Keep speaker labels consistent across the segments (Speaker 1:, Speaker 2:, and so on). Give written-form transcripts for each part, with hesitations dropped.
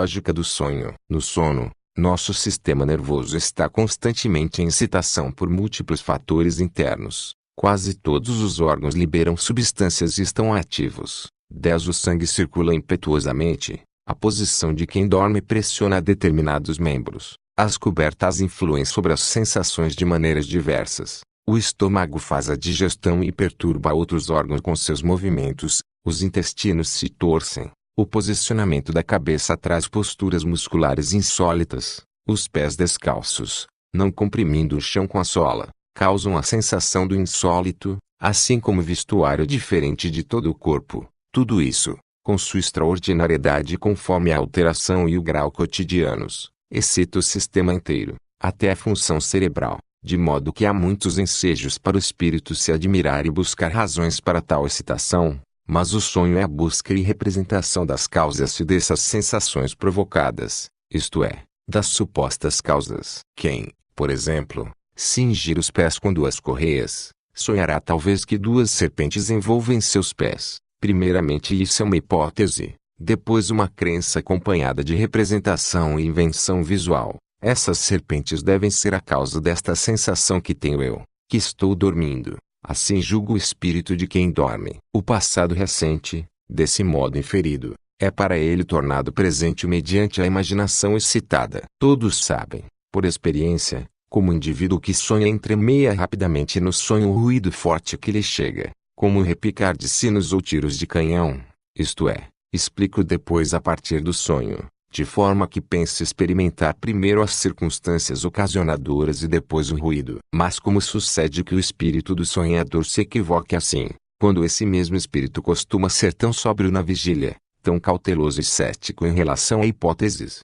Speaker 1: fisiológica do sonho. No sono, nosso sistema nervoso está constantemente em excitação por múltiplos fatores internos. Quase todos os órgãos liberam substâncias e estão ativos. 10. O sangue circula impetuosamente. A posição de quem dorme pressiona determinados membros. As cobertas influem sobre as sensações de maneiras diversas. O estômago faz a digestão e perturba outros órgãos com seus movimentos. Os intestinos se torcem. O posicionamento da cabeça traz posturas musculares insólitas. Os pés descalços, não comprimindo o chão com a sola, causam a sensação do insólito, assim como vestuário diferente de todo o corpo. Tudo isso, com sua extraordinariedade conforme a alteração e o grau cotidianos, excita o sistema inteiro, até a função cerebral, de modo que há muitos ensejos para o espírito se admirar e buscar razões para tal excitação. Mas o sonho é a busca e representação das causas e dessas sensações provocadas, isto é, das supostas causas. Quem, por exemplo, cingir os pés com 2 correias, sonhará talvez que 2 serpentes envolvem seus pés. Primeiramente isso é uma hipótese, depois uma crença acompanhada de representação e invenção visual. Essas serpentes devem ser a causa desta sensação que tenho eu, que estou dormindo. Assim julga o espírito de quem dorme. O passado recente, desse modo inferido, é para ele tornado presente mediante a imaginação excitada. Todos sabem, por experiência, como o indivíduo que sonha entremeia rapidamente no sonho o ruído forte que lhe chega, como o repicar de sinos ou tiros de canhão, isto é, explico depois a partir do sonho, de forma que pense experimentar primeiro as circunstâncias ocasionadoras e depois o ruído. Mas como sucede que o espírito do sonhador se equivoque assim, quando esse mesmo espírito costuma ser tão sóbrio na vigília, tão cauteloso e cético em relação a hipóteses?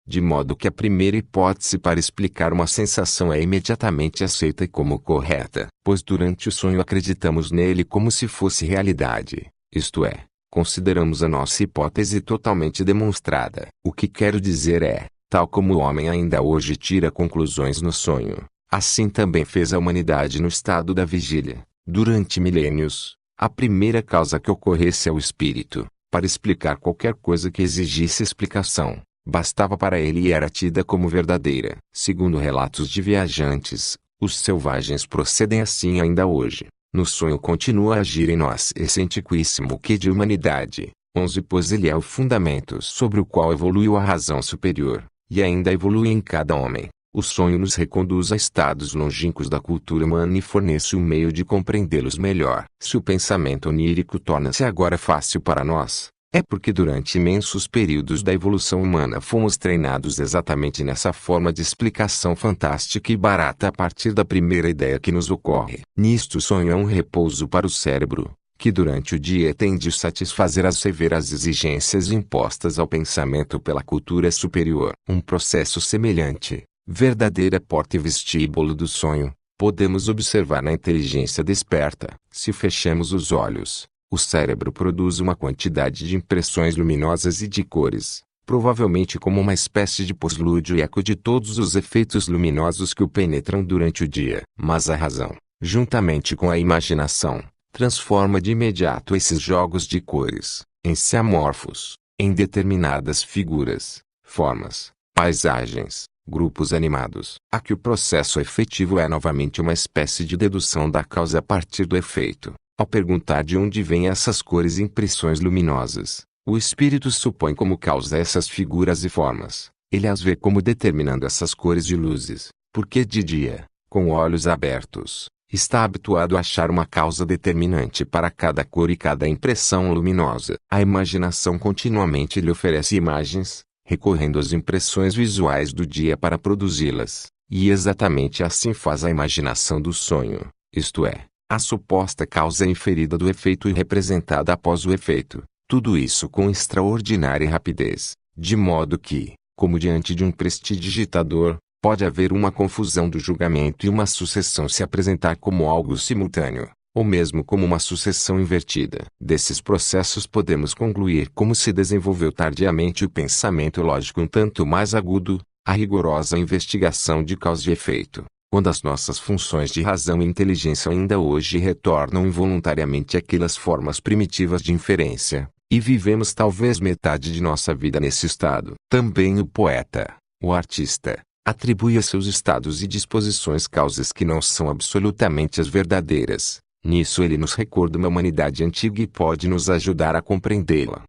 Speaker 1: De modo que a primeira hipótese para explicar uma sensação é imediatamente aceita como correta, pois durante o sonho acreditamos nele como se fosse realidade, isto é, consideramos a nossa hipótese totalmente demonstrada. O que quero dizer é, tal como o homem ainda hoje tira conclusões no sonho, assim também fez a humanidade no estado da vigília. Durante milênios, a primeira causa que ocorresse ao espírito, para explicar qualquer coisa que exigisse explicação, bastava para ele e era tida como verdadeira. Segundo relatos de viajantes, os selvagens procedem assim ainda hoje. No sonho continua a agir em nós esse antiquíssimo quê de humanidade. 11. Pois ele é o fundamento sobre o qual evoluiu a razão superior, e ainda evolui em cada homem. O sonho nos reconduz a estados longínquos da cultura humana e fornece um meio de compreendê-los melhor. Se o pensamento onírico torna-se agora fácil para nós, é porque durante imensos períodos da evolução humana fomos treinados exatamente nessa forma de explicação fantástica e barata a partir da primeira ideia que nos ocorre. Nisto o sonho é um repouso para o cérebro, que durante o dia tem de satisfazer as severas exigências impostas ao pensamento pela cultura superior. Um processo semelhante, verdadeira porta e vestíbulo do sonho, podemos observar na inteligência desperta. Se fechamos os olhos, o cérebro produz uma quantidade de impressões luminosas e de cores, provavelmente como uma espécie de pós-lúdio e eco de todos os efeitos luminosos que o penetram durante o dia. Mas a razão, juntamente com a imaginação, transforma de imediato esses jogos de cores, em amorfos, em determinadas figuras, formas, paisagens, grupos animados. Aqui o processo efetivo é novamente uma espécie de dedução da causa a partir do efeito. Ao perguntar de onde vêm essas cores e impressões luminosas, o espírito supõe como causa essas figuras e formas. Ele as vê como determinando essas cores e luzes, porque de dia, com olhos abertos, está habituado a achar uma causa determinante para cada cor e cada impressão luminosa. A imaginação continuamente lhe oferece imagens, recorrendo às impressões visuais do dia para produzi-las, e exatamente assim faz a imaginação do sonho, isto é, a suposta causa inferida do efeito e representada após o efeito, tudo isso com extraordinária rapidez, de modo que, como diante de um prestidigitador, pode haver uma confusão do julgamento e uma sucessão se apresentar como algo simultâneo, ou mesmo como uma sucessão invertida. Desses processos podemos concluir como se desenvolveu tardiamente o pensamento lógico um tanto mais agudo, a rigorosa investigação de causa e efeito. Quando as nossas funções de razão e inteligência ainda hoje retornam involuntariamente àquelas formas primitivas de inferência, E vivemos talvez metade de nossa vida nesse estado. Também o poeta, o artista, atribui a seus estados e disposições causas que não são absolutamente as verdadeiras. Nisso ele nos recorda uma humanidade antiga e pode nos ajudar a compreendê-la.